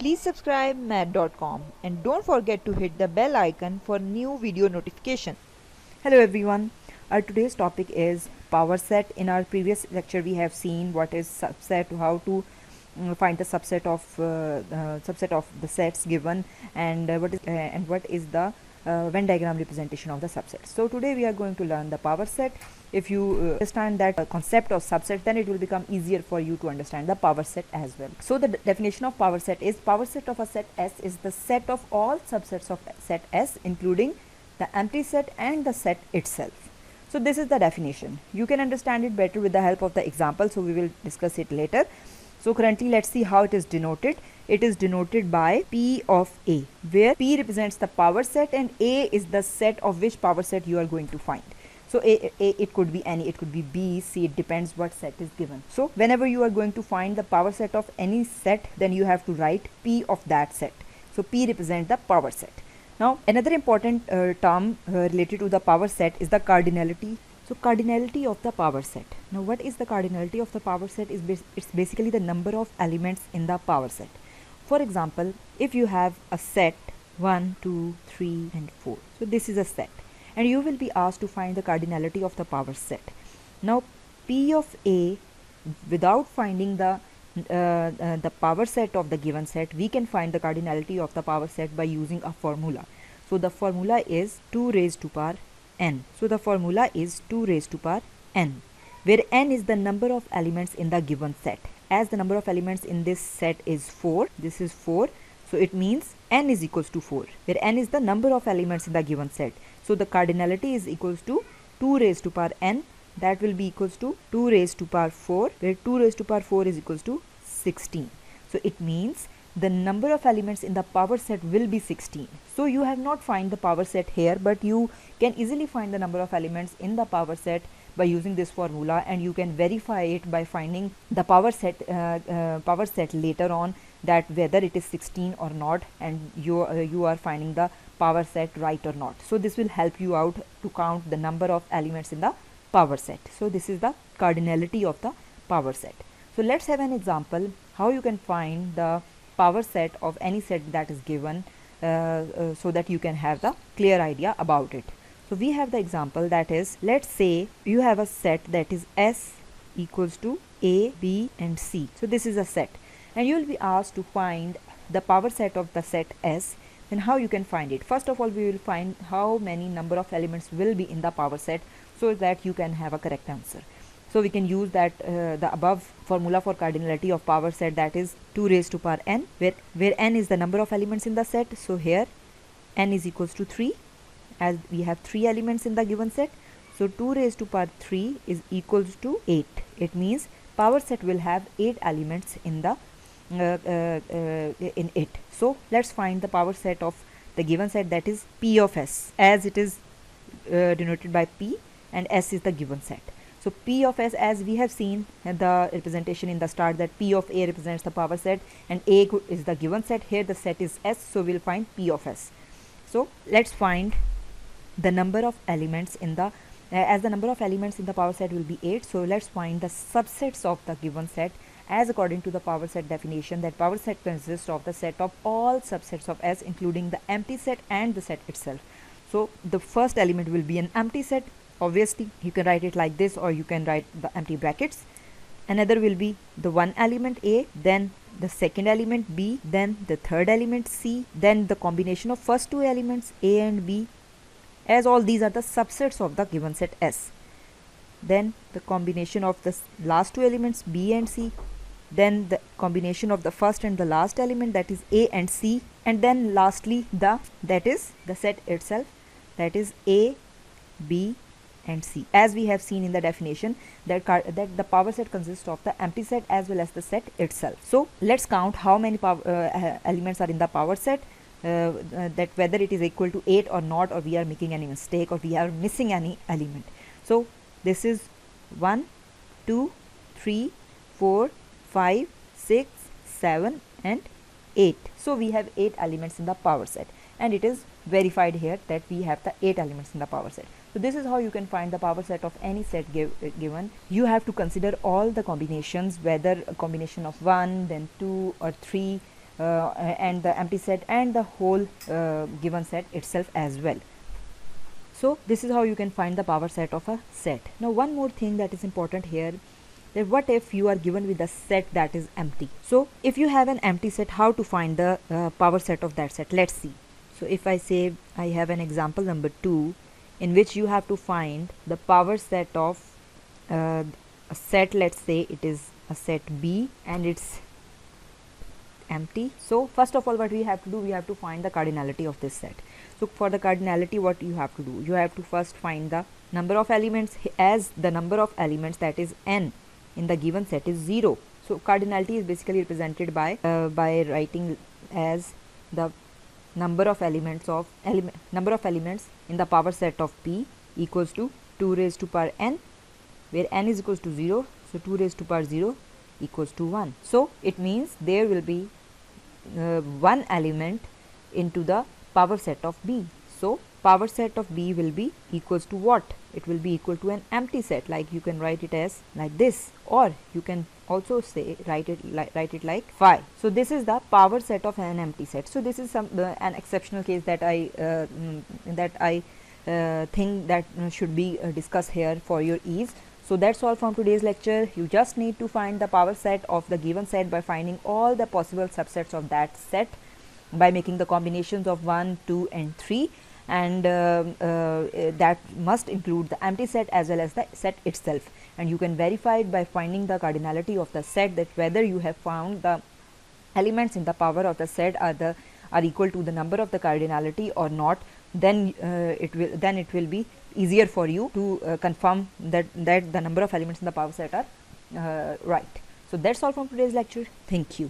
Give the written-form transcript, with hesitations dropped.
Please subscribe math.com and don't forget to hit the bell icon for new video notification. Hello everyone. Our today's topic is power set. In our previous lecture we have seen what is subset, how to find the subset of the sets given, and what is the Venn diagram representation of the subset. So today we are going to learn the power set. If you understand that concept of subset, then it will become easier for you to understand the power set as well. So the definition of power set is: power set of a set S is the set of all subsets of set S, including the empty set and the set itself. So this is the definition. You can understand it better with the help of the example, so we will discuss it later. So currently let's see how it is denoted. It is denoted by P of A, where P represents the power set and A is the set of which power set you are going to find. So it could be any, it could be B, C, it depends what set is given. So whenever you are going to find the power set of any set, then you have to write P of that set. So P represents the power set. Now another important term related to the power set is the cardinality. So cardinality of the power set. Now what is the cardinality of the power set? It's basically the number of elements in the power set. For example, if you have a set 1, 2, 3 and 4. So this is a set and you will be asked to find the cardinality of the power set. Now P of A, without finding the power set of the given set, we can find the cardinality of the power set by using a formula. So the formula is 2 raised to power n. So the formula is 2 raised to power n, where n is the number of elements in the given set. As the number of elements in this set is 4, this is 4, so it means n is equals to 4, where n is the number of elements in the given set. So the cardinality is equals to 2 raised to power n, that will be equals to 2 raised to power 4, where 2 raised to power 4 is equals to 16. So it means the number of elements in the power set will be 16. So you have not find the power set here, but you can easily find the number of elements in the power set by using this formula, and you can verify it by finding the power set later on, that whether it is 16 or not, and you are finding the power set right or not. So this will help you out to count the number of elements in the power set. So this is the cardinality of the power set. So let's have an example how you can find the power set of any set that is given, so that you can have the clear idea about it. So we have the example, that is, let's say you have a set that is S equals to A, B and C. So this is a set and you will be asked to find the power set of the set S. Then how you can find it? First of all, we will find how many number of elements will be in the power set, so that you can have a correct answer. So we can use that the above formula for cardinality of power set, that is 2 raised to power n, where n is the number of elements in the set. So here n is equals to 3, as we have 3 elements in the given set. So 2 raised to power 3 is equals to 8. It means power set will have 8 elements in the in it. So let's find the power set of the given set, that is P of S, as it is denoted by P and S is the given set. So P of S, as we have seen the representation in the start, that P of A represents the power set and A is the given set. Here the set is S, so we'll find P of S. So let's find the number of elements in the as the number of elements in the power set will be 8. So let's find the subsets of the given set, as according to the power set definition, that power set consists of the set of all subsets of S, including the empty set and the set itself. So the first element will be an empty set. Obviously you can write it like this, or you can write the empty brackets. Another will be the one element A, then the second element B, then the third element C, then the combination of first two elements A and B, as all these are the subsets of the given set S. Then the combination of the last two elements B and C, then the combination of the first and the last element, that is A and C, and then lastly that is the set itself, that is A, B and C. As we have seen in the definition, that the power set consists of the empty set as well as the set itself. So let's count how many elements are in the power set, that whether it is equal to 8 or not, or we are making any mistake, or we are missing any element. So this is 1, 2, 3, 4, 5, 6, 7 and 8. So we have 8 elements in the power set, and it is verified here that we have the 8 elements in the power set. So this is how you can find the power set of any set given. You have to consider all the combinations, whether a combination of 1, then 2 or 3, and the empty set and the whole given set itself as well. So this is how you can find the power set of a set. Now one more thing that is important here, that what if you are given with a set that is empty. So if you have an empty set, how to find the power set of that set? Let's see. So if I say I have an example number 2 in which you have to find the power set of a set, let's say it is a set B and it's empty. So first of all, what we have to do, we have to find the cardinality of this set. So for the cardinality, what you have to do, you have to first find the number of elements, as the number of elements, that is n, in the given set is 0. So cardinality is basically represented by writing as the number of elements in the power set of P equals to 2 raised to power n, where n is equals to 0. So 2 raised to power 0 equals to 1. So it means there will be one element into the power set of B. So power set of B will be equals to what? It will be equal to an empty set, like you can write it as like this, or you can also say write it like phi. So this is the power set of an empty set. So this is an exceptional case that I think that should be discussed here for your ease. So that's all from today's lecture. You just need to find the power set of the given set by finding all the possible subsets of that set by making the combinations of 1, 2 and 3, and that must include the empty set as well as the set itself. And you can verify it by finding the cardinality of the set, that whether you have found the elements in the power of the set are equal to the number of the cardinality or not. Then it will be easier for you to confirm that the number of elements in the power set are right. So that's all from today's lecture. Thank you.